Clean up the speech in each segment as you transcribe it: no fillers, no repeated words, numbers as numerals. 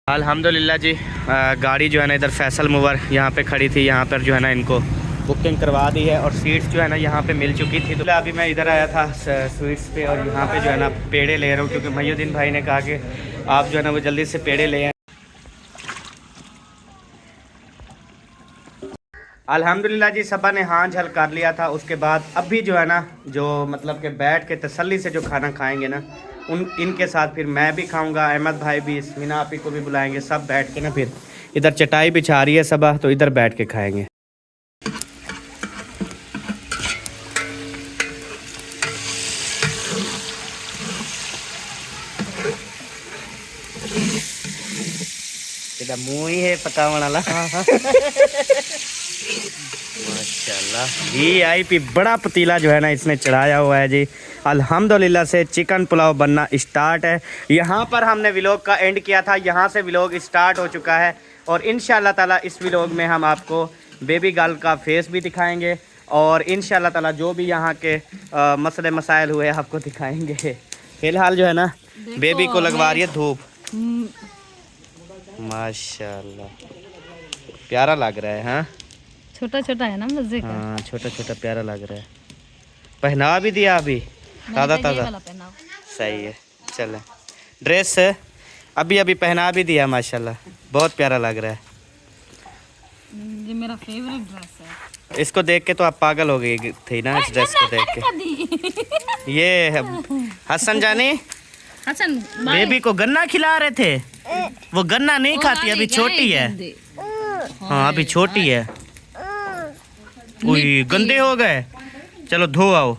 अल्हम्दुलिल्लाह जी। गाड़ी जो है ना इधर फैसल मूवर यहाँ पे खड़ी थी, यहाँ पर जो है ना इनको बुकिंग करवा दी है और सीट्स जो है ना यहाँ पे मिल चुकी थी। तो अभी मैं इधर आया था स्वीट्स पे और यहाँ पे जो है ना पेड़े ले रहा हूँ, क्योंकि महीउद्दीन भाई ने कहा कि आप जो है ना वो जल्दी से पेड़े ले आए। अल्हम्दुलिल्लाह जी, सबा ने हाँ झल कर लिया था। उसके बाद अभी जो है ना जो मतलब कि बैठ के तसल्ली से जो खाना खाएंगे ना इनके साथ फिर मैं भी खाऊंगा, अहमद भाई भी, इसमीना आपी को भी बुलाएंगे, सब बैठ के ना फिर इधर चटाई बिछा रही है सबा, तो इधर बैठ के खाएंगे। मुँह ही है पकावन वाला। माशाल्लाह VIP बड़ा पतीला जो है ना इसने चढ़ाया हुआ है जी। अल्हम्दुलिल्लाह से चिकन पुलाव बनना स्टार्ट है। यहाँ पर हमने व्लॉग का एंड किया था, यहाँ से व्लॉग स्टार्ट हो चुका है और इंशाल्लाह ताला इस व्लॉग में हम आपको बेबी गर्ल का फेस भी दिखाएंगे और इंशाल्लाह ताला जो भी यहाँ के मसले मसाइल हुए आपको दिखाएंगे। फिलहाल जो है ना बेबी को लगवा रही है धूप। माशाल्लाह प्यारा लग रहा है। हाँ छोटा छोटा है ना मजे का। हाँ छोटा छोटा प्यारा लग रहा है। पहना भी दिया अभी ताज़ा ताज़ा, सही है। चले ड्रेस अभी अभी पहना भी दिया, माशाल्लाह बहुत प्यारा लग रहा है। ये मेरा फेवरेट ड्रेस है। इसको देख के तो आप पागल हो गई थी ना, इस ड्रेस को देख के। ये है हसन जानी, हसन बेबी को गन्ना खिला रहे थे। वो गन्ना नहीं खाती, अभी छोटी है। हाँ अभी छोटी है। कोई गंदे हो गए, चलो धो आओ।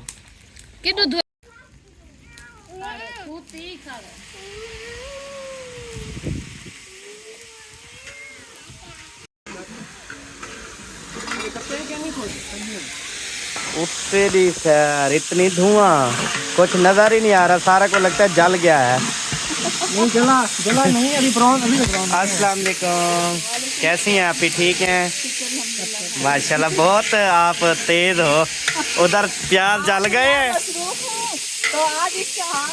उससे भी सर इतनी धुआं कुछ नजर ही नहीं आ रहा, सारा को लगता है जल गया है। नहीं जला नहीं, अभी ब्राउन अस्सलाम वालेकुम, कैसी हैं आप? ही ठीक हैं माशाल्लाह, बहुत आप तेज हो। उधर प्याज जल गए हैं तो आज इसका हाल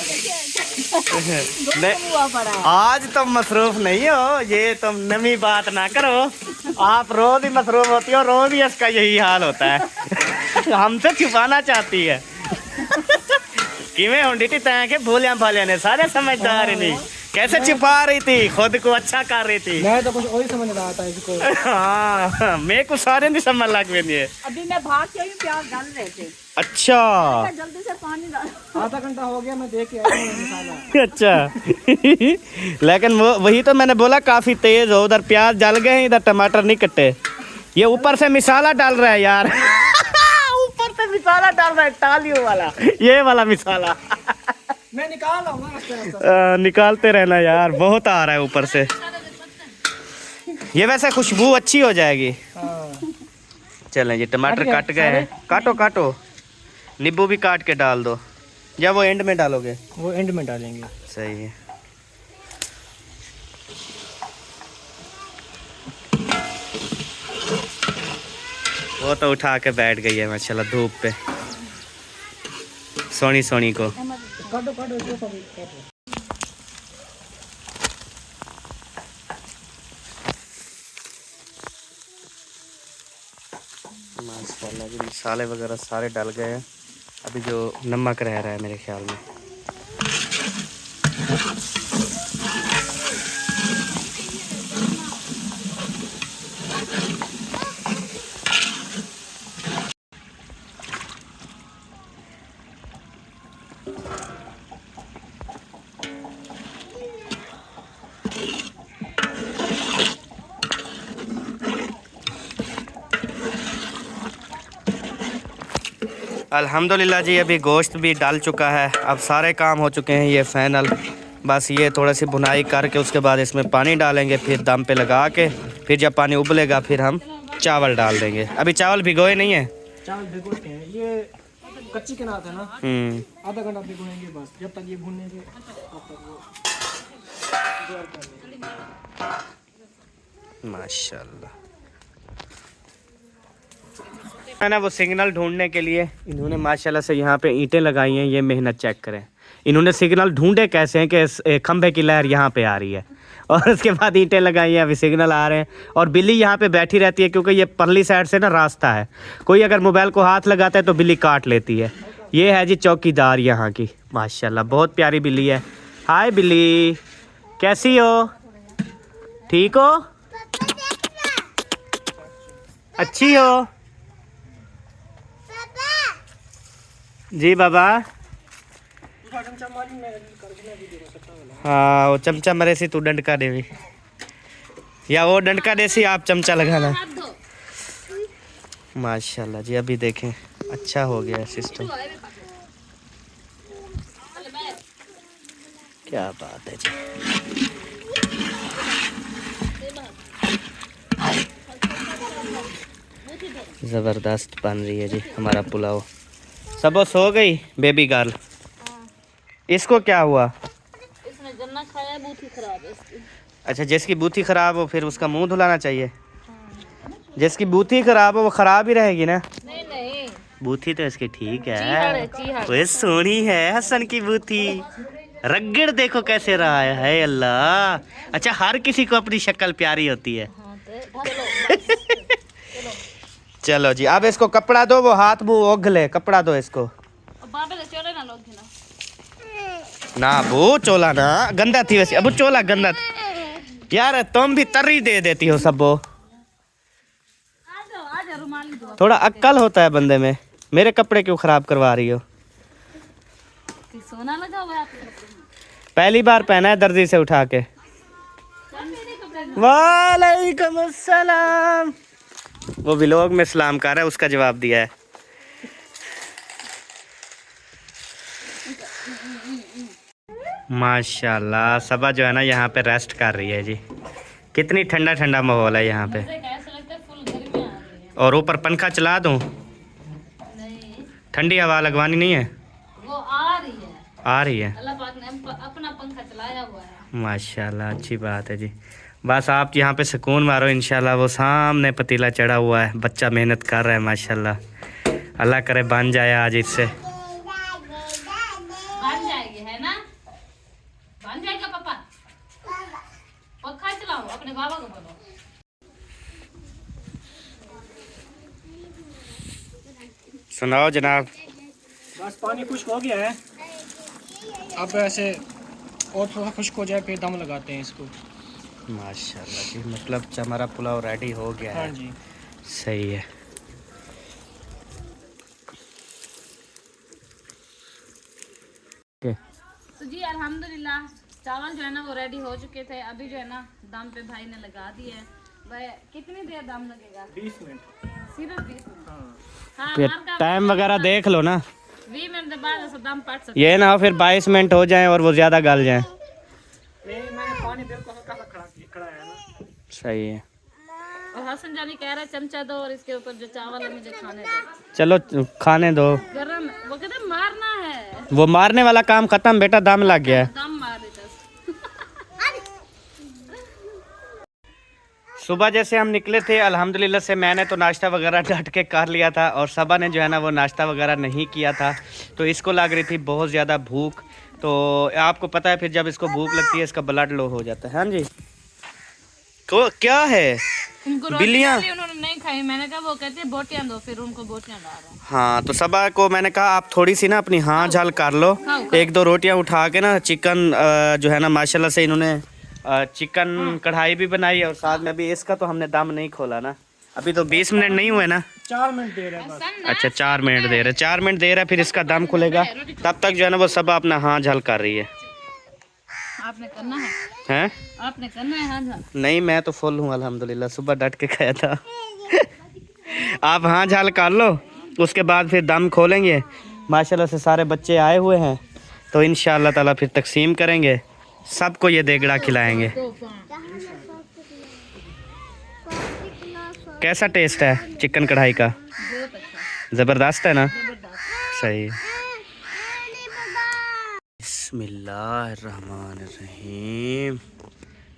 नहीं, आज तुम मसरूफ नहीं हो, ये तुम नमी बात ना करो। आप रोज ही मसरूफ होती हो, रोज ही इसका यही हाल होता है। हमसे छुपाना चाहती है। किमें होंडी थी तैं के भूलिया भालिया ने सारे समझदार नहीं, कैसे छिपा रही थी, खुद को अच्छा कर रही थी। मैं तो कुछ और ही समझ रहा था इसको। हाँ मेरे को सारे नहीं समझ लग रही है। अभी मैं भाग के आई, प्याज डाल रहे थे। अच्छा जल्दी से पानी डाल। आधा घंटा हो गया, मैं देख के आया हूं मसाला। अच्छा लेकिन वही तो मैंने बोला काफी तेज हो। उधर प्याज जल गए हैं, इधर टमाटर नहीं कटे। ये ऊपर से मिसाला डाल रहा है यार। ऊपर से मिसाला डाल रहा है, टालियों वाला, ये वाला मिसाला। मैं निकाल आऊंगा। निकालते रहना यार, बहुत आ रहा है ऊपर से। ये वैसे खुशबू अच्छी हो जाएगी। चलें ये टमाटर कट गए हैं, काटो काटो। नींबू भी काट के डाल दो, या वो एंड में डालोगे? वो एंड में डालेंगे। सही है। वो तो उठा के बैठ गई है माशाल्लाह धूप पे, सोनी सोनी को। काटो काटो इसको सभी काटो। माशाल्लाह जी मसाले वगैरह सारे डल गए हैं। अभी जो नमक रह रहा है मेरे ख्याल में। अल्हम्दुलिल्लाह जी, अभी गोश्त भी डाल चुका है। अब सारे काम हो चुके हैं ये फाइनल। बस ये थोड़ी सी भुनाई करके उसके बाद इसमें पानी डालेंगे, फिर दम पे लगा के, फिर जब पानी उबलेगा फिर हम चावल डाल देंगे। अभी चावल भिगोए नहीं है, चावल भिगोते हैं, ये कच्ची के नाते ना। आधा घंटा भिगोएंगे बस, जब तक ये भुनेंगे तब तक वो। माशाल्लाह। है ना वो सिग्नल ढूंढने के लिए इन्होंने माशाल्लाह से यहाँ पे ईंटें लगाई हैं। ये मेहनत चेक करें, इन्होंने सिग्नल ढूंढे कैसे हैं कि खंभे की लहर यहाँ पे आ रही है। और उसके बाद ईंटें लगाई हैं, अभी सिग्नल आ रहे हैं। और बिल्ली यहाँ पे बैठी रहती है क्योंकि ये परली साइड से ना रास्ता है, कोई अगर मोबाइल को हाथ लगाता है तो बिल्ली काट लेती है। ये है जी चौकीदार यहाँ की, माशाल्लाह बहुत प्यारी बिल्ली है। हाय बिल्ली, कैसी हो? ठीक हो? अच्छी हो? जी बाबा। हाँ वो चमचा मरे सी तू डंडका देवी, या वो डंडका देसी आप चमचा लगाना। माशाल्लाह जी, अभी देखें अच्छा हो गया सिस्टम, क्या बात है जी। ज़बरदस्त बन रही है जी हमारा पुलाव। सब सो गई बेबी गर्ल? इसको क्या हुआ? इसने गन्ना खाया, बूथी खराब है इसकी। अच्छा, जिसकी बूथी खराब हो फिर उसका मुंह धुलाना चाहिए। जिसकी बूथी खराब हो वो खराब ही रहेगी ना। नहीं नहीं, बूथी तो इसकी ठीक चीहड़ है, है, चीहड़। वो सोनी है हसन की बूथी। रगड़ देखो कैसे रहा है अल्लाह। अच्छा, हर किसी को अपनी शक्ल प्यारी होती है। हाँ तो चलो चलो जी, अब इसको कपड़ा दो, वो हाथ मुंह ओघले, कपड़ा दो इसको। अब बाबे ले चले ना लोग ना। ना वो चोला ना गंदा थी वैसे, अब चोला गंदा यार, तुम भी तर्री दे देती हो सबो। आ जा रुमाली दो। थोड़ा अक्ल होता है बंदे में, मेरे कपड़े क्यों खराब करवा रही हो? कि सोना लगा हुआ है आपके कपड़े में। पहली बार पहना है दर्जी से उठा के। वालेकुम अस्सलाम। वो व्लॉग में सलाम कर रहा है, उसका जवाब दिया है। माशाल्लाह सबा जो है ना यहाँ पे रेस्ट कर रही है जी। कितनी ठंडा ठंडा माहौल है यहाँ पे, ऐसा लगता है फुल गर्मी आ रही है। और ऊपर पंखा चला दूँ? नहीं, ठंडी हवा लगवानी नहीं है? वो आ रही है। आ रही है, अल्लाह पाक ने अपना पंखा चलाया हुआ है। माशाल्लाह अच्छी बात है जी। बस आप यहाँ पे सुकून मारो इंशाल्लाह। वो सामने पतीला चढ़ा हुआ है, बच्चा मेहनत कर रहा है माशाल्लाह। अल्लाह करे बन जाए आज इससे। बन जाएगी, है ना? बन जाएगा पापा। पंखा चलाओ, अपने बाबा को बोलो। सुनाओ जनाब। बस पानी खुश्क हो गया है, अब ऐसे और थोड़ा खुश्क हो जाए फिर दम लगाते हैं इसको। माशाल्लाह जी, मतलब हमारा पुलाव रेडी हो गया हाँ है। जी, सही है। तो जी अल्हम्दुलिल्लाह चावल जो है ना वो रेडी हो चुके थे। अभी जो है ना दम पे भाई ने लगा दिए है। वह कितनी देर दम लगेगा? 20 मिनट। सिर्फ 20 मिनट। हाँ, हाँ, फिर मार का टाइम वगैरह देख लो ना, 20 मिनट के बाद ऐसा दम पट सकता ये ना हो फिर 22 मिनट हो जाएं और वो ज़्यादा गल जाएं। नहीं मैंने पानी बिल्कुल हल्का सा खड़ा है ना। सही है। है। और हसन जानी कह रहा है चमचा दो और इसके ऊपर जो चावल है मुझे खाने दो। चलो खाने दो। गरम, वो कहते मारना है। वो मारने वाला काम खत्म बेटा, दम लग गया है। दम मार देता। सुबह जैसे हम निकले थे अल्हम्दुलिल्लाह से, मैंने तो नाश्ता वगैरह डट के कर लिया था, और सबा ने जो है ना वो नाश्ता वगैरह नहीं किया था, तो इसको लग रही थी बहुत ज़्यादा भूख। तो आपको पता है फिर जब इसको भूख लगती है इसका ब्लड लो हो जाता है। हाँ जी, तो क्या है उनको बिल्लियाँ? उन्होंने नहीं खाई, मैंने कहा वो कहते हैं बोटियां दो, फिर उनको बोटियां ला रहा हूं। हाँ, तो सबा को मैंने कहा आप थोड़ी सी ना अपनी हाँ झाल कर लो, एक दो रोटियां उठा के ना चिकन जो है ना माशाल्लाह से इन्होंने चिकन कढ़ाई भी बनाई, और साथ में भी इसका तो हमने दम नहीं खोला ना, अभी तो 20 मिनट नहीं हुए ना। 4 मिनट दे रहे हैं बस। अच्छा 4 मिनट दे रहे, 4 मिनट दे रहा है, फिर इसका दम खुलेगा, तब तक जो है ना वो सबा अपना हाँ झाल कर रही है। आपने करना है, हैं? आपने करना है। हाँ हाँ, नहीं मैं तो फुल हूँ अल्हम्दुलिल्लाह, सुबह डट के खाया था। आप हाँ झाल कर लो, उसके बाद फिर दम खोलेंगे। माशाल्लाह से सारे बच्चे आए हुए हैं, तो इंशाअल्लाह ताला फिर तकसीम करेंगे, सबको ये देगड़ा खिलाएंगे। कैसा टेस्ट है चिकन कढ़ाई का? बहुत अच्छा, ज़बरदस्त है ना? जबरदस्त। सही। बिस्मिल्लाहिर्रहमानिर्रहीम।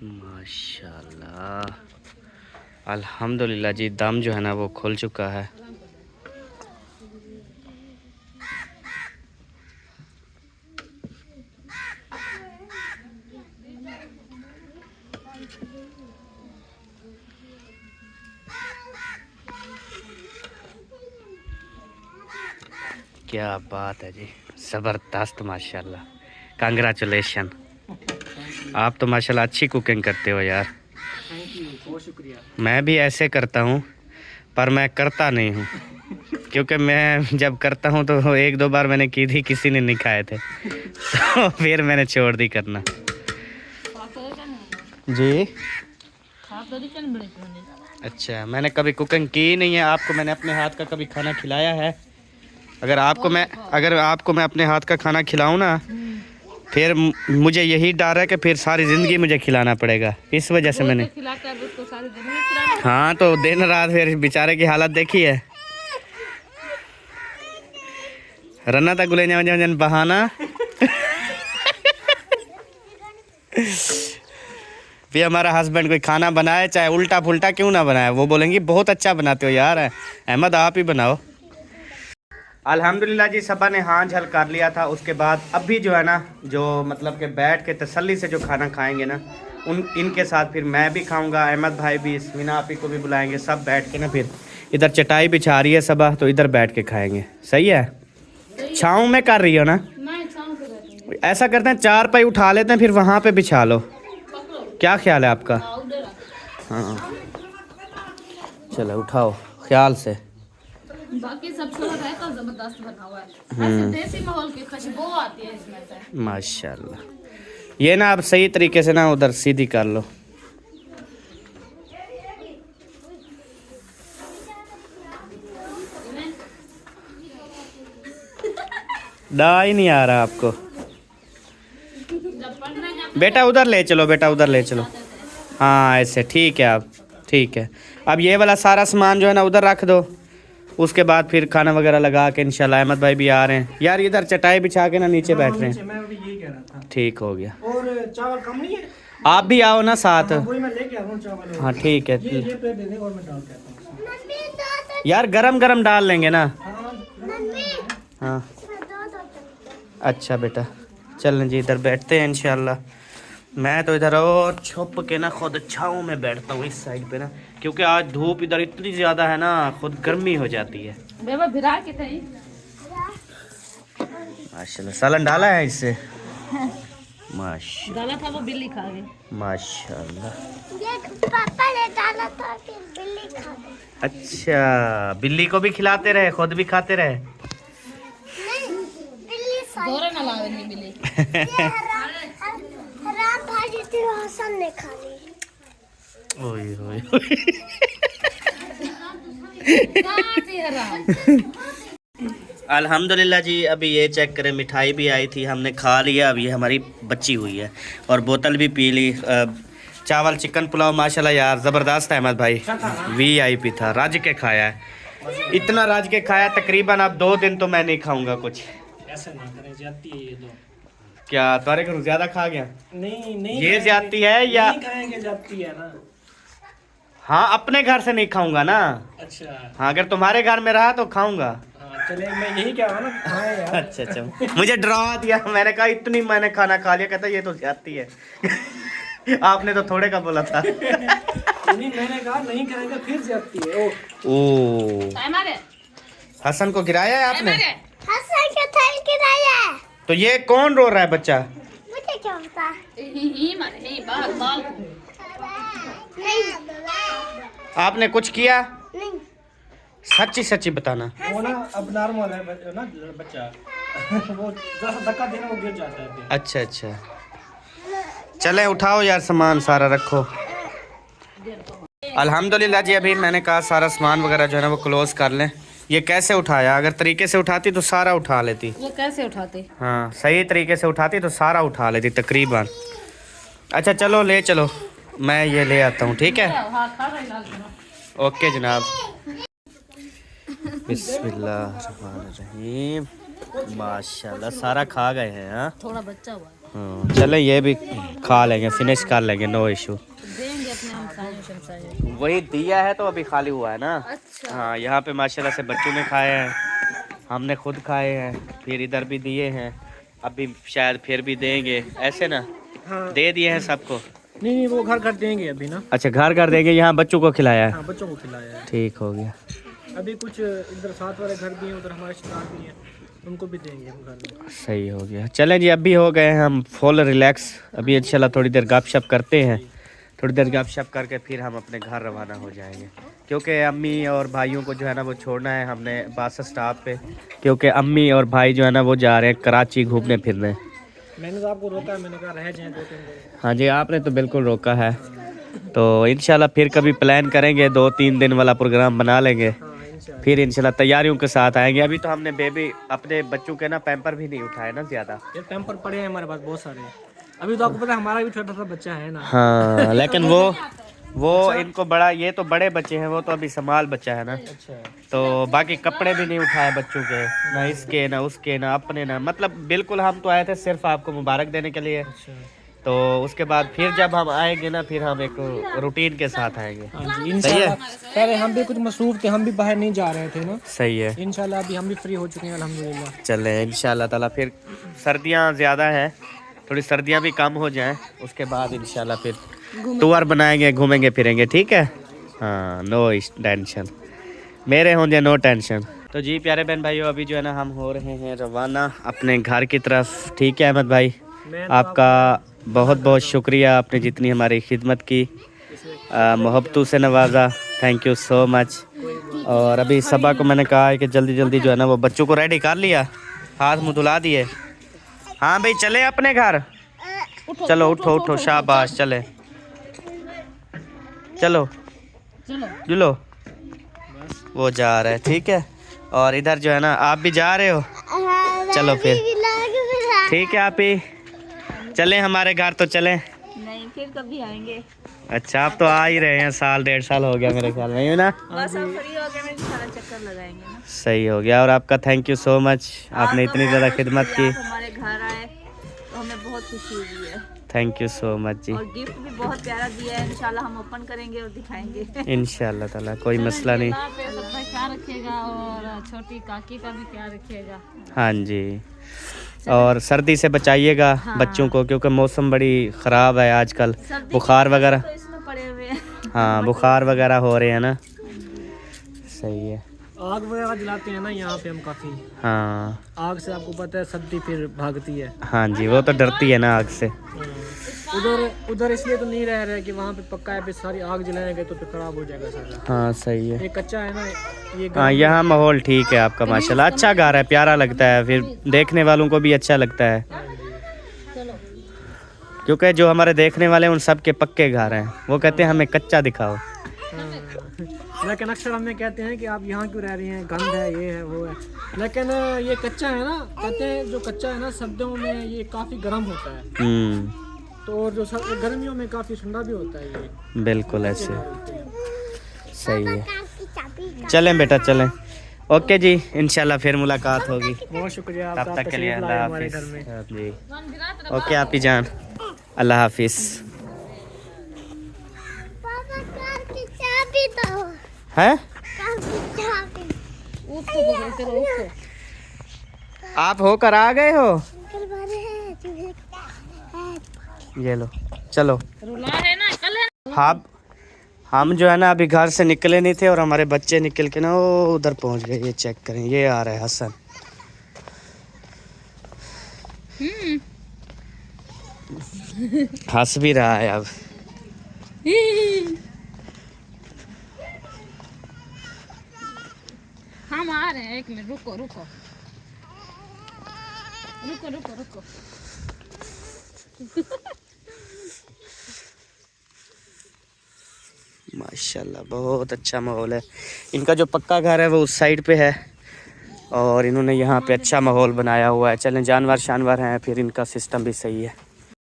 माशाल्लाह, अल्हम्दुलिल्लाह जी, दम जो है ना वो खुल चुका है। क्या बात है जी, ज़बरदस्त माशाल्लाह, कांग्रेचुलेशन। आप तो माशाल्लाह अच्छी कुकिंग करते हो यार। थैंक यू, बहुत शुक्रिया। मैं भी ऐसे करता हूँ पर मैं करता नहीं हूँ, क्योंकि मैं जब करता हूँ तो एक दो बार मैंने की थी, किसी ने नहीं खाए थे तो फिर मैंने छोड़ दी करना। जी अच्छा, मैंने कभी कुकिंग की नहीं है। आपको मैंने अपने हाथ का कभी खाना खिलाया है? अगर आपको मैं अपने हाथ का खाना खिलाऊं ना, फिर मुझे यही डर है कि फिर सारी ज़िंदगी मुझे खिलाना पड़ेगा। इस वजह से मैंने हाँ, तो दिन रात फिर बेचारे की हालत देखी है। रन्ना तक गुले जन बहाना भी हमारा हस्बैंड कोई खाना बनाए, चाहे उल्टा पुल्टा क्यों ना बनाए, वो बोलेंगी बहुत अच्छा बनाते हो यार, अहमद आप ही बनाओ। अल्हम्दुलिल्लाह जी, सबा ने हाँ झल कर लिया था। उसके बाद अभी जो है ना, जो मतलब कि बैठ के तसल्ली से जो खाना खाएंगे ना, इनके साथ फिर मैं भी खाऊंगा, अहमद भाई भी, इसमिना आपी को भी बुलाएंगे, सब बैठ के ना फिर इधर चटाई बिछा रही है सबा, तो इधर बैठ के खाएंगे। सही है? छाँव में कर रही हो ना? ऐसा करते हैं, 4 पाई उठा लेते हैं, फिर वहाँ पे बिछा लो। क्या ख्याल है आपका? हाँ चलो उठाओ ख्याल से। बाकी सब है तो जबरदस्त बना हुआ है, ऐसे देसी माहौल की खुशबू आती है इसमें से। माशाल्लाह। ये ना आप सही तरीके से ना उधर सीधी कर लो। डा ही नहीं आ रहा आपको। बेटा उधर ले चलो, बेटा उधर ले चलो। हाँ ऐसे ठीक है। आप ठीक है। अब ये वाला सारा सामान जो है ना उधर रख दो, उसके बाद फिर खाना वगैरह लगा के इंशाल्लाह। अहमद भाई भी आ रहे हैं यार, इधर चटाई बिछा के ना नीचे बैठ रहे हैं। मैं भी यही कह रहा था। ठीक हो गया। और चावल कम नहीं है? आप भी आओ ना साथ। वही मैं लेके आ रहा हूं चावल। हाँ ठीक है। ये प्लेट दे दे और मैं डाल के आता हूं। यार गरम गरम डाल लेंगे ना। हाँ अच्छा बेटा, चलें जी इधर बैठते हैं इंशाल्लाह। मैं तो इधर और छुप के ना खुद छाँव में बैठता हूँ इस साइड पे ना, क्योंकि आज धूप इधर इतनी ज़्यादा है ना, खुद गर्मी हो जाती है। माशाल्लाह सालन डाला है इससे। डाला था वो बिल्ली खा गई। माशाल्लाह। ये पापा ने डाला था फिर बिल्ली खा गई। अच्छा, बिल्ली को भी खिलाते रहे, खुद भी खाते रहे। नहीं, बिल्ली दोरे ना लावेंगी बिल्ली। हराम भाजी थी, हसन ने खा ली। ओए ओए अल्हम्दुलिल्लाह जी। अभी ये चेक करें, मिठाई भी आई थी, हमने खा लिया, अब ये हमारी बची हुई है, और बोतल भी पी ली। चावल चिकन पुलाव माशाल्लाह यार ज़बरदस्त है। अहमद भाई VIP था, राज के खाया है, इतना राज के खाया तकरीबन। अब 2 दिन तो मैं नहीं खाऊंगा कुछ। ऐसा नहीं करें, ज्यादती है ये तो। क्या तुम्हारे घर ज़्यादा खा गया? नहीं नहीं, ये ज्यादती है या? नहीं खाएंगे, ज्यादती है ना। हाँ अपने घर से नहीं खाऊंगा ना। अच्छा हाँ अगर तुम्हारे घर में रहा तो खाऊंगा। हाँ चले, मैं यही कह रहा हूँ ना, खाएं यार। अच्छा अच्छा, मुझे डरा दिया। मैंने कहा इतनी मैंने खाना खा लिया, कहता ये तो ज्यादती है। आपने तो थोड़े का बोला था। नहीं मैंने कहा नहीं खाएंगे, फिर ज्यादती है। ओ हमारे हसन को गिराया है आपने? हसन के थैल गिराया है। तो ये कौन रो रहा है बच्चा? मुझे क्या पता। बाल बाल नहीं आपने कुछ किया? नहीं। सच्ची सच्ची बताना। वो ना अब नॉर्मल है ना बच्चा। वो धक्का देना, वो गिर जाता है। अच्छा अच्छा, चले उठाओ यार सामान सारा रखो। अल्हम्दुलिल्लाह जी, अभी मैंने कहा सारा सामान वगैरह जो है ना वो क्लोज कर लें। ये कैसे उठाया? अगर तरीके से उठाती तो सारा उठा लेती। वो कैसे उठाते? हाँ सही तरीके से उठाती तो सारा उठा लेती तकरीबन। अच्छा चलो ले चलो, मैं ये ले आता हूँ। ठीक है ओके जनाब। बिस्मिल्लाहिर्रहमानिर्रहीम। माशाल्लाह सारा खा गए हैं। हाँ थोड़ा बच्चा हुआ चलो ये भी खा लेंगे, फिनिश कर लेंगे, नो इशू। देंगे अपने हम। वही दिया है तो अभी खाली हुआ है ना। अच्छा। हाँ यहाँ पे माशाल्लाह से बच्चों ने खाए हैं, हमने खुद खाए हैं, फिर इधर भी दिए हैं, अभी शायद फिर भी देंगे, ऐसे ना। हाँ। दे दिए हैं सबको। नहीं वो घर देंगे अभी ना। अच्छा घर देंगे, यहाँ बच्चों को खिलाया है। हाँ बच्चों को खिलाया है। ठीक हो गया। अभी कुछ इधर साथ वाले घर भी हैं, उधर हमारे रिश्तेदार भी हैं। उनको भी देंगे हम घर में। सही हो गया। चलें जी, अभी हो गए हैं हम फुल रिलैक्स। अभी इंशाल्लाह थोड़ी देर गपशप करते हैं, थोड़ी देर गपशप करके फिर हम अपने घर रवाना हो जाएंगे, क्योंकि अम्मी और भाइयों को जो है ना वो छोड़ना है हमने बस स्टॉप पे, क्योंकि अम्मी और भाई जो है ना वो जा रहे हैं कराची घूमने फिरने। मैंने तो आपको रोका है, मैंने कहा रह जाएं 2-3 दिन। हाँ जी, आपने तो बिल्कुल रोका है। तो इंशाल्लाह फिर कभी प्लान करेंगे, 2-3 दिन वाला प्रोग्राम बना लेंगे, हाँ इंशाल्लाह। फिर इंशाल्लाह तैयारियों के साथ आएंगे। अभी तो हमने बेबी अपने बच्चों के ना पैम्पर भी नहीं उठाए ना ज़्यादा। ये पैम्पर पड़े हैं हमारे पास बहुत सारे। अभी तो आपको पता है हमारा भी छोटा सा बच्चा है ना। हाँ लेकिन वो इनको बड़ा, ये तो बड़े बच्चे हैं, वो तो अभी समाल बच्चा है ना। अच्छा। तो बाकी कपड़े भी नहीं उठाए बच्चों के, ना इसके ना उसके ना अपने ना, मतलब बिल्कुल हम तो आए थे सिर्फ आपको मुबारक देने के लिए। अच्छा। तो उसके बाद फिर जब हम आएंगे ना फिर हम एक रूटीन के साथ आएंगे। हाँ जी सही है। इंशाल्लाह। पहले हम भी कुछ मसरूफ थे, हम भी बाहर नहीं जा रहे थे ना। सही है। इंशाल्लाह अभी हम भी फ्री हो चुके हैं अल्हम्दुलिल्लाह। चलें इंशाल्लाह ताला। फिर सर्दियाँ ज़्यादा हैं, थोड़ी सर्दियाँ भी कम हो जाएं, उसके बाद इंशाल्लाह फिर टूर बनाएंगे, घूमेंगे फिरेंगे। ठीक है। हाँ, नो टेंशन, मेरे होंगे नो टेंशन। तो जी प्यारे बहन भाइयों, अभी जो है ना हम हो रहे हैं रवाना अपने घर की तरफ। ठीक है अहमद भाई, आपका बहुत बहुत शुक्रिया, आपने जितनी हमारी खिदमत की, मोहब्बतों से नवाजा, थैंक यू सो मच। और अभी सबा को मैंने कहा है कि जल्दी जल्दी जो है ना वो बच्चों को रेडी कर लिया, हाथ मुँह धुला दिए। हाँ भाई चले अपने घर, चलो उठो उठो, शाबाश, चले चलो जुलो। वो जा रहा है, ठीक है। और इधर जो है ना आप भी जा रहे हो, चलो फिर ठीक है। आप ही चलें हमारे घर, तो चलें नहीं, फिर कभी आएंगे। अच्छा, आप तो आ ही रहे हैं, 1.5 साल हो गया मेरे ख्याल में, है ना। बस अब फ्री हो गए, मैं सारा चक्कर लगाएंगे ना। सही हो गया। और आपका थैंक यू सो मच, आपने इतनी ज़्यादा खिदमत की। आप हमारे घर आए तो हमें बहुत खुशी हुई है, थैंक यू सो मच जी। और गिफ्ट भी बहुत प्यारा दिया है। इंशाल्लाह हम ओपन करेंगे और दिखाएंगे। इंशाल्लाह ताला, कोई मसला नहीं। अल्लाह पे सबका ख्याल रखिएगा और छोटी काकी का भी ख्याल रखिएगा। हाँ जी, और सर्दी से बचाइएगा बच्चों को, क्योंकि मौसम बड़ी ख़राब है आजकल, बुखार वगैरह। तो इसमें पड़े हुए हैं। हाँ, बुखार वगैरह हो रहे हैं ना। सही है। आग वगैरह जलाते हैं ना यहाँ पे हम काफ़ी। हाँ आग से आपको पता है सर्दी फिर भागती है। हाँ जी, वो तो डरती है ना आग से। उधर इसलिए तो नहीं रह रहे कि वहाँ पे पक्का है, पे सारी आग जलाएंगे तो फिर खराब हो जाएगा सारा। हाँ सही है। ये कच्चा है ना, ये हाँ, यहाँ माहौल ठीक है आपका माशाल्लाह, अच्छा घर है, प्यारा लगता है, फिर देखने वालों को भी अच्छा लगता है, क्योंकि जो हमारे देखने वाले हैं उन सब के पक्के घर हैं, वो कहते हैं हमें कच्चा दिखाओ। लेकिन अक्सर हमें कहते हैं कि आप यहाँ क्यों रह रही हैं, गंद है, ये है वो है। लेकिन ये कच्चा है ना, कहते हैं जो कच्चा है ना सर्दियों में ये काफ़ी गर्म होता है, तो जो गर्मियों में काफ़ी ठंडा भी होता है ये। बिल्कुल ऐसे। सही है। चलें बेटा चलें। ओके जी, इंशाल्लाह फिर मुलाकात होगी। बहुत शुक्रिया, तब तक के लिए तशरीफ अल्लाह लाए हमारे हाफिज़। घर में। जी ओके आप ही जान, अल्लाह हाफिज़। पापा कार की चाबी दो। हैं? कार की चाबी। आप होकर आ गए हो? अंकल बने हैं, तुम्हें ये लो, चलो। रुला है ना, कल है ना। हाँ, हम जो है ना अभी घर से निकले नहीं थे और हमारे बच्चे निकल के ना वो उधर पहुंच गए। ये चेक करें, ये आ रहा है हसन। हंस भी रहा है अब। हम आ रहे हैं, 1 मिनट रुको रुको रुको रुको रुको। माशाल्लाह बहुत अच्छा माहौल है। इनका जो पक्का घर है वो उस साइड पे है और इन्होंने यहाँ पे अच्छा माहौल बनाया हुआ है। चलें, जानवर शानवर हैं, फिर इनका सिस्टम भी सही है।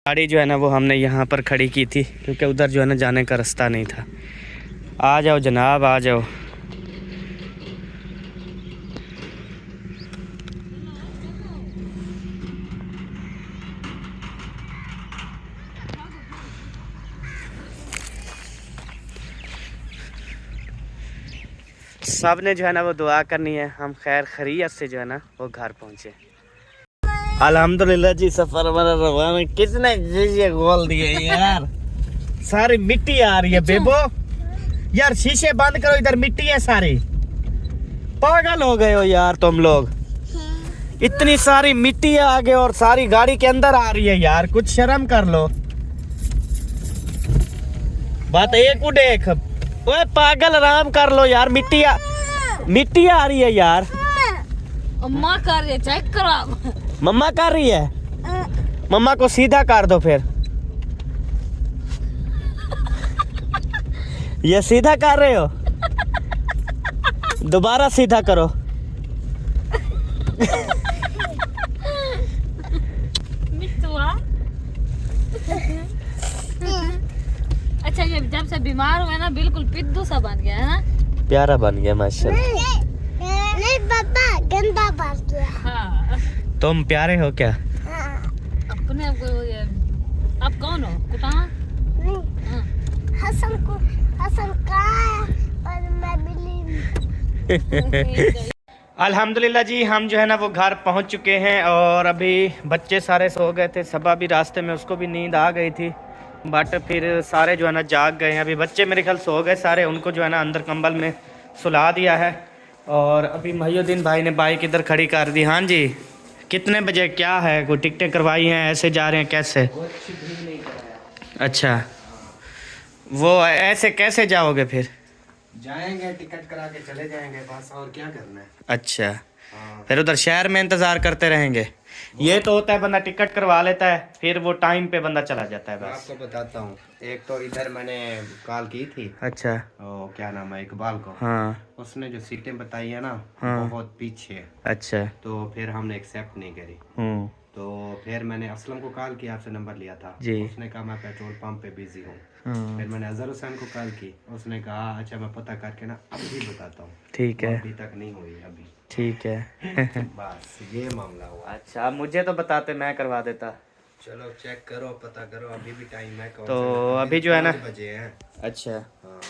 गाड़ी जो है ना वो हमने यहाँ पर खड़ी की थी क्योंकि उधर जो है ना जाने का रास्ता नहीं था। आ जाओ जनाब, आ जाओ। सब ने जो है ना वो दुआ करनी है, हम खैर खैरियत से जो है ना वो घर पहुँचे। अल्हम्दुलिल्लाह जी, सफर हमारा रवाना। किसने ये गोल दिए यार, सारी मिट्टी आ रही है। बेबो यार शीशे बंद करो, इधर मिट्टी है सारी। पागल हो गए हो यार तुम लोग। इतनी सारी मिट्टी है आगे और सारी गाड़ी के अंदर आ रही है यार, कुछ शर्म कर लो। बात एक को देख, ओए पागल आराम कर लो यार, मिट्टी आ रही है यार। अम्मा कर रही है, चेक करो आप। मम्मा कर रही है, मम्मा को सीधा कर दो फिर। ये सीधा कर रहे हो, दोबारा सीधा करो। मिट्टुआ। अच्छा, ये जब से बीमार हुआ है ना, बिल्कुल पिद्दू सा बन गया है ना। प्यारा बन गया माशाल्लाह। नहीं पापा, गंदा बन गया। हाँ, तुम प्यारे हो क्या? अपने आप को ये, आप कौन हो? कुटां? हाँ। हसन कहाँ है और मैं बिल्ली। अल्हम्दुलिल्लाह जी, हम जो है ना वो घर पहुंच चुके हैं और अभी बच्चे सारे सो गए थे। सबा भी रास्ते में, उसको भी नींद आ गई थी, बट फिर सारे जो है ना जाग गए हैं। अभी बच्चे मेरे ख्याल सो गए सारे, उनको जो है ना अंदर कंबल में सुला दिया है। और अभी महिउद्दीन भाई ने बाइक इधर खड़ी कर दी। हाँ जी, कितने बजे क्या है, कोई टिकटें करवाई हैं, ऐसे जा रहे हैं कैसे? अच्छा, वो ऐसे कैसे जाओगे फिर? जाएंगे, टिकट करा के चले जाएंगे बस, और क्या करना है। अच्छा, फिर उधर शहर में इंतज़ार करते रहेंगे। ये तो होता है बंदा टिकट करवा लेता है, फिर वो टाइम पे बंदा चला जाता है मैं बस। आपको बताता हूँ, एक तो इधर मैंने कॉल की थी, अच्छा, ओ क्या नाम है, इकबाल को। हाँ उसने जो सीटें बताई है ना, हाँ। बहुत पीछे है, अच्छा, तो फिर हमने एक्सेप्ट नहीं करी। तो फिर मैंने असलम को कॉल किया, आपसे नंबर लिया था जी। उसने कहा मैं पेट्रोल पंप पे बिजी हूँ। हाँ, फिर मैंने अजहर हुसैन को कॉल की, उसने कहा अच्छा मैं पता करके ना अभी बताता हूँ। ठीक है, अभी तक नहीं हुई अभी। ठीक है। बस ये मामला हुआ। अच्छा, अब मुझे तो बताते, मैं करवा देता। चलो चेक करो, पता करो, अभी भी टाइम है। तो अभी जो है ना, 5 बजे हैं। अच्छा हाँ,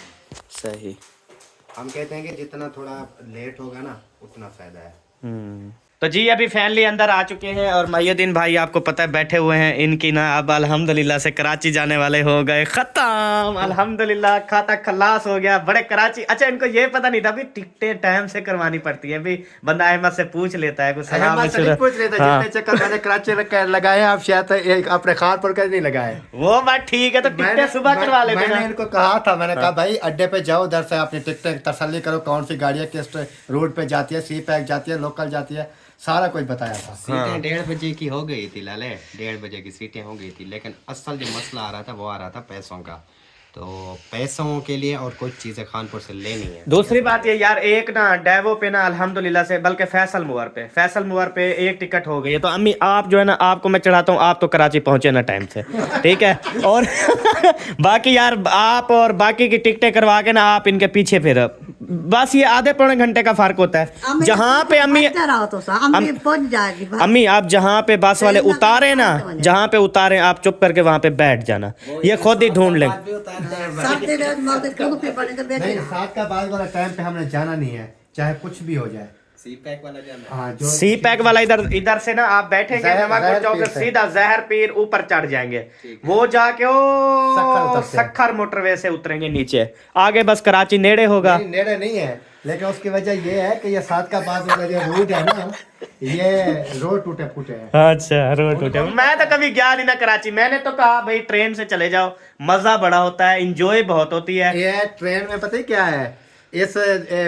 सही। हम कहते हैं कि जितना थोड़ा लेट होगा ना उतना फायदा है। तो जी अभी फैमिली अंदर आ चुके हैं और महिउद्दीन भाई आपको पता है बैठे हुए हैं। इनकी ना अब अल्हम्दुलिल्लाह से कराची जाने वाले हो गए खत्म, अल्हम्दुलिल्लाह खाता खलास हो गया। बड़े कराची। अच्छा, इनको ये पता नहीं था अभी टिकटें टाइम से करवानी पड़ती है। अभी बंदा अहमद से पूछ लेता है कुछ सलाम पूछ रहे थे, हाँ। जितने चक्कर मैंने कराची लगाए आप शायद एक अपने खानपुर का नहीं लगाए। वो बात ठीक है, तो टिकटें सुबह करवा लेते मैंने ना। इनको कहा था, मैंने कहा भाई अड्डे पे जाओ, उधर से अपनी टिकटें तसल्ली करो, कौन सी गाड़ियाँ किस रोड पे जाती है, सी पैक जाती है, लोकल जाती है, सारा कुछ बताया था। सीटें 1:30 बजे की हो गई थी लाले, 1:30 बजे की सीटें हो गई थी, लेकिन असल जो मसला आ रहा था वो आ रहा था पैसों का। तो पैसों के लिए और कुछ चीज़ें खानपुर से लेनी है। दूसरी बात ये यार, एक ना डेवो पे ना अल्हम्दुलिल्लाह से, बल्कि फैसल मुअर पे एक टिकट हो गई है। तो अम्मी आप जो है ना, आपको मैं चढ़ाता हूँ, आप तो कराची पहुंचे ना टाइम से, ठीक है। और बाकी यार आप और बाकी की टिकटें करवा के ना आप इनके पीछे फिर, बस ये आधे पौने घंटे का फर्क होता है। जहाँ पे अम्मी पहुंच जाएगी। अम्मी आप जहाँ पे बस वाले उतारे ना, जहाँ पे उतारे आप चुप करके वहाँ पे बैठ जाना, ये खुद ही ढूंढ लें। नहीं, 7 का बाद वाला टाइम पे हमने जाना नहीं है, चाहे कुछ भी हो जाए। सी पैक वाला जाना। हाँ, जो सी पैक वाला इधर से ना आप बैठेंगे जहर चौक पीर से से। सीधा जहर पीर ऊपर चढ़ जाएंगे, वो जाके सखर ओ उतरते। सखर मोटरवे से उतरेंगे नीचे, आगे बस कराची नेड़े होगा। नहीं, नेड़े नहीं है, लेकिन उसकी वजह ये है कि ये 7 का बाद वाला जो रूट है ना, ये रोड टूटे फूटे है। अच्छा, रोड टूटे। मैं तो कभी गया नहीं ना कराची, मैंने तो कहा भाई ट्रेन से चले जाओ, मजा बड़ा होता है, इंजॉय बहुत होती है। ये ट्रेन में पता है क्या है, इस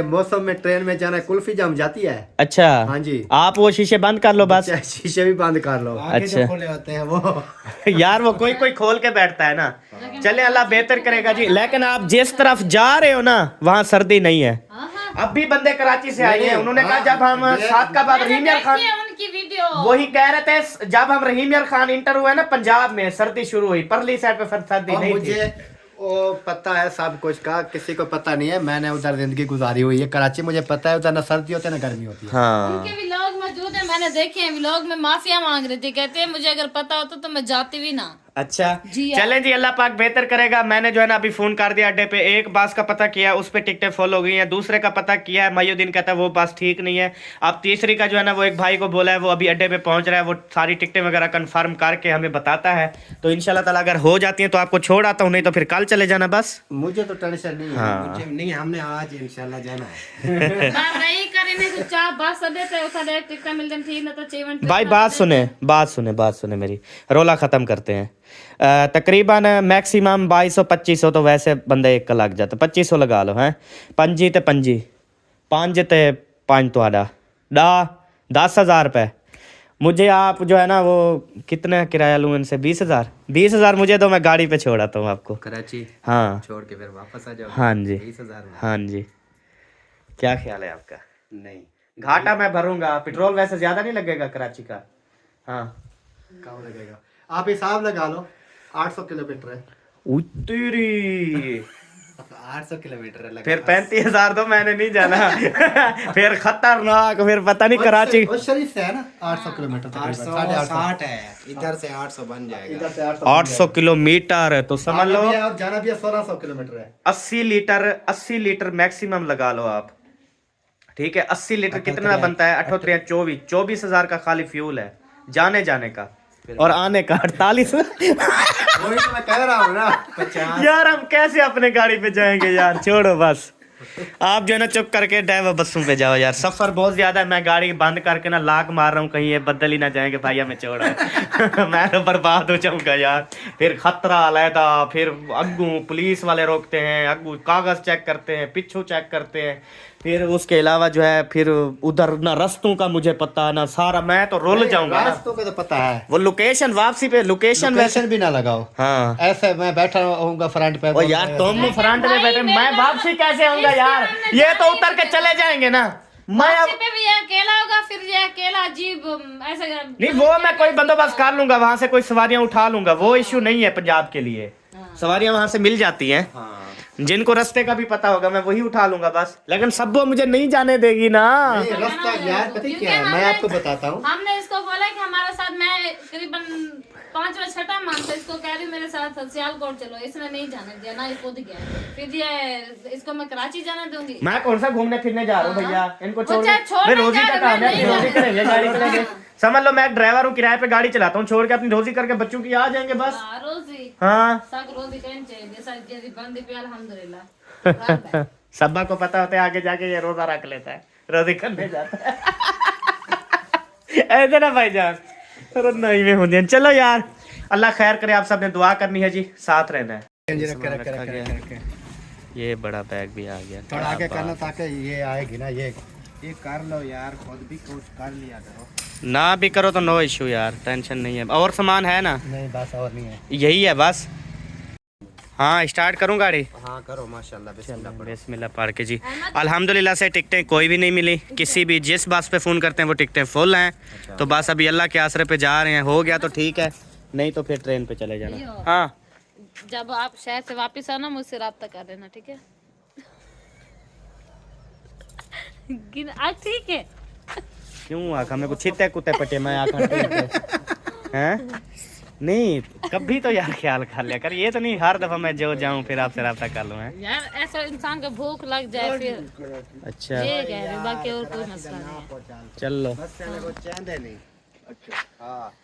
मौसम में ट्रेन में जाना, कुल्फी जम जाती है। अच्छा, हाँ जी। आप वो शीशे बंद कर लो बस। चाहे शीशे भी बंद कर लो, आगे अच्छा। जो खुले होते हैं वो। यार वो कोई कोई खोल के बैठता है ना। चले, अल्लाह बेहतर करेगा जी। लेकिन आप जिस तरफ जा रहे हो ना, वहाँ सर्दी नहीं है। अब भी बंदे कराची से आए हैं, उन्होंने कहा जब हम 7 का बाद रहीम यार खान, उनकी वीडियो वही कह रहे थे जब हम रहीम यार खान इंटर हुए ना पंजाब में, सर्दी शुरू हुई, परली साइड पे फिर सर्दी और नहीं थी। मुझे वो पता है सब कुछ का, किसी को पता नहीं है, मैंने उधर जिंदगी गुजारी हुई है। कराची मुझे पता है उधर ना सर्दी होती है ना गर्मी होती है। हाँ, उनके व्लॉग मौजूद है, मैंने देखे हैं। व्लॉग में माफिया मांग रही थी, कहते हैं मुझे अगर पता होता तो मैं जाती भी ना। अच्छा जी हाँ। चलें जी, अल्लाह पाक बेहतर करेगा। मैंने जो है ना अभी फोन कर दिया अड्डे पे, एक बस का पता किया उस पे टिकटें फुल हो गई हैं, दूसरे का पता किया है मयूद्दीन कहता है वो बस ठीक नहीं है। अब तीसरी का जो है ना वो एक भाई को बोला है, वो अभी अड्डे पे पहुंच रहा है, वो सारी टिकटें वगैरह कंफर्म करके हमें बताता है। तो इंशाल्लाह ताला अगर हो जाती है तो आपको छोड़ आता हूँ, नहीं तो फिर कल चले जाना बस। मुझे तो टेंशन नहीं है। हाँ। मुझे नहीं, हमने आज इंशाल्लाह जाना है। नहीं करेंगे तो चाह बस अड्डे पे उठा दे टिकट मिलते ठीक ना तो चेवन भाई बात सुने मेरी, रोला ख़त्म करते हैं। तकरीबन मैक्सिमम 2200-2500 तो वैसे बंदे एक का लग जाता, 2500 लगा लो हैं। पंजी ते 5 तो आड़ा 10,000 रुपये। मुझे आप जो है ना वो कितना किराया लूँ इनसे? 20,000 मुझे तो मैं गाड़ी पे छोड़ आता हूँ आपको कराची हाँ छोड़ के फिर वापस आ जाओ। हाँ जी 20,000 में। हाँ जी, क्या ख्याल है आपका? नहीं, घाटा मैं भरूंगा, पेट्रोल वैसे ज़्यादा नहीं लगेगा कराची का। हाँ कम लगेगा, आप हिसाब लगा लो, 800 किलोमीटर है। उतरी 800 किलोमीटर है। फिर 35,000 तो मैंने नहीं जाना। फिर खतरनाक, फिर पता नहीं कराची और शरीफ से है ना 800 किलोमीटर तकरीबन, 860 है, इधर से 800 बन जाएगा। इधर से 800 किलोमीटर तो समझ लो जाना भी 1600 किलोमीटर है। 80 लीटर मैक्सिमम लगा लो आप, ठीक है। 80 लीटर कितना बनता है? 24,000 का खाली फ्यूल है जाने का, और आने का 48। वही तो मैं कह रहा हूँ ना 50। यार हम कैसे अपने गाड़ी पे जाएंगे यार, छोड़ो बस। आप जो है ना चुप करके ड्राइवर बसों पे जाओ यार, सफर बहुत ज्यादा है। मैं गाड़ी बंद करके ना लाक मार रहा हूँ, कहीं ये बदल ही ना जाएंगे भाई हमें छोड़ा। मैं तो बर्बाद हो जाऊंगा यार। फिर खतरा अलहदा, फिर अग्गू पुलिस वाले रोकते हैं, अग्गू कागज चेक करते हैं, पिछू चेक करते हैं, फिर उसके अलावा जो है फिर उधर ना रस्तों का मुझे पता ना सारा, मैं तो रोल जाऊंगा ना। रास्तों का तो पता है, वो लोकेशन वापसी पे लोकेशन वैसे भी ना लगाओ। हाँ ऐसे मैं बैठा होऊंगा फ्रंट पे। ओ यार तुम फ्रंट में बैठे, मैं वापसी कैसे आऊंगा यार? ये तो उतर के चले जाएंगे ना। मैं अब पे भी ये अकेला होगा, फिर ये अकेला अजीब ऐसा नहीं, वो मैं कोई बंदोबस्त कर लूंगा, वहां से कोई सवारियां उठा लूंगा, वो इश्यू नहीं है पंजाब के लिए। सवारियां वहां से मिल जाती हैं, जिनको रास्ते का भी पता होगा मैं वही उठा लूंगा बस। लेकिन सब वो मुझे नहीं जाने देगी ना। रास्ता यार पता क्या है, मैं आपको बताता हूँ। हमने इसको बोला कि हमारे साथ, मैं करीबन 5वां-6वां मंथ इसको कह रही हूँ मेरे साथ सियालकोट चलो, इसने नहीं जाने दिया ना, ये खुद गया। फिर ये इसको मैं कराची जाने दूंगी। मैं कौन सा घूमने फिरने जा रहा हूँ भैया, इनको छोड़ चाहे छोड़ मैं नहीं रोजी जा का रहे, काम है, मैं रोजी नहीं करेंगे गाड़ी चलेंगे। समझ लो मैं एक ड्राइवर हूँ, किराए पे गाड़ी चलाता हूँ, छोड़ के अपनी रोजी करके बच्चों की आ जाएंगे बस। रोजी हाँ सग रोजी कहना चाहिए, सब जैसी बंदी पे अल्हम्दुलिल्लाह। सब्बा को पता होता है आगे जाके ये रोजा रख लेता है, रोजी करने जाता है। ऐसे ना भाईजान, नहीं में होती है। चलो यार अल्लाह खैर करे, आप सबने दुआ करनी है जी, साथ रहना है। ये बड़ा बैग भी आ गया, थोड़ा आगे करना ताकि ये आएगी ना। ये कर लो यार, खुद भी कुछ कर लिया करो। ना भी करो तो नो इशू यार, टेंशन नहीं है। और सामान है ना? नहीं बस और नहीं है, यही है बस। हाँ स्टार्ट करूँ गाड़ी? हाँ करो, माशाल्लाह बिस्मिल्लाह। बिस्मिल्लाह पढ़ के जी। अल्हम्दुलिल्लाह से टिकटें कोई भी नहीं मिली, किसी भी जिस बस पे फ़ोन करते हैं वो टिकटें फुल हैं। तो बस अभी अल्लाह के आसरे पे जा रहे हैं, हो गया तो ठीक है, नहीं तो फिर ट्रेन पे चले जाना। हाँ जब आप शहर से वापस आना मुझसे रब्ता कर लेना, ठीक है? ठीक है। क्यों आखा मेरे को छिते कुत्ते पटे, मैं आखा ठीक है हैं? नहीं कभी तो यार ख्याल कर लिया कर, ये तो नहीं हर दफा मैं जो जाऊं फिर आपसे रब्ता कर लूं हैं यार। ऐसा इंसान को भूख लग जाए फिर अच्छा ये कह रहे, बाकी और कोई मसला नहीं है। चल लो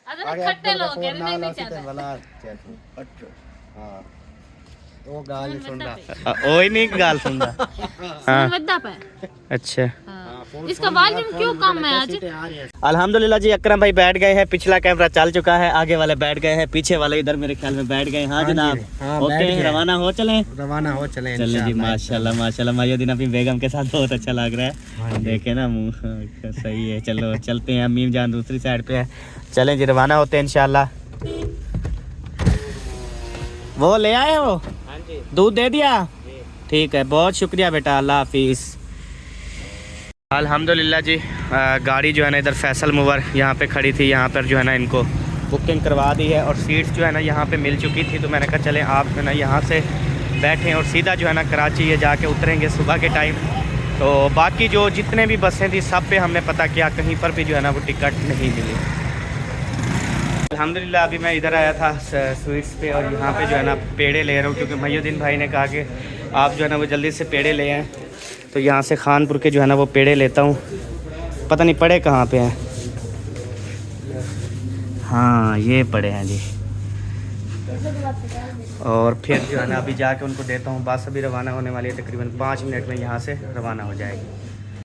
अरे खट्टे लोग कह रहे नहीं चाहते। हाँ वो गाल सुन रहा। ओए नहीं गाल सुनदा। हाँ वद्दा पे अच्छा इसका वॉल्यूम क्यों कम है आज? अल्हम्दुलिल्लाह जी, अकरम भाई बैठ गए हैं, पिछला कैमरा चल चुका है, आगे वाले बैठ गए हैं, पीछे वाले इधर मेरे ख्याल में बैठ गए। हाँ जनाब, ओके रवाना हो चलें? रवाना हो चले चलें जी, माशाल्लाह माशाल्लाह। मयूद्दीन अपनी बेगम के साथ बहुत अच्छा लग रहा है, देखे ना मुँह सही है। चलो चलते हैं, अम्मी जान दूसरी साइड पे है, चलें जी रवाना होते हैं इंशाल्लाह। वो ले आए हो? दूध दे दिया? ठीक है, बहुत शुक्रिया बेटा, अल्लाह हाफिज़। अल्हम्दुलिल्लाह जी, गाड़ी जो है ना इधर फैसल मूवर यहाँ पे खड़ी थी, यहाँ पर जो है ना इनको बुकिंग करवा दी है और सीट्स जो है ना यहाँ पे मिल चुकी थी। तो मैंने कहा चले आप जो है ना यहाँ से बैठें और सीधा जो है ना कराची ये जाके उतरेंगे सुबह के टाइम। तो बाकी जो जितने भी बसें थी सब पे हमने पता किया, कहीं पर भी जो है ना वो टिकट नहीं मिली। अल्हम्दुलिल्लाह अभी मैं इधर आया था स्वीट्स पे और यहाँ पे जो है ना पेड़े ले रहा हूँ, क्योंकि महीउद्दीन भाई ने कहा कि आप जो है ना वो जल्दी से पेड़े ले आएँ। तो यहाँ से खानपुर के जो है ना वो पेड़े लेता हूँ। पता नहीं पड़े कहाँ पे हैं। हाँ ये पड़े हैं जी। और फिर जो है ना अभी जाके उनको देता हूँ। बस अभी रवाना होने वाली है, तकरीबन 5 मिनट में यहाँ से रवाना हो जाएगी।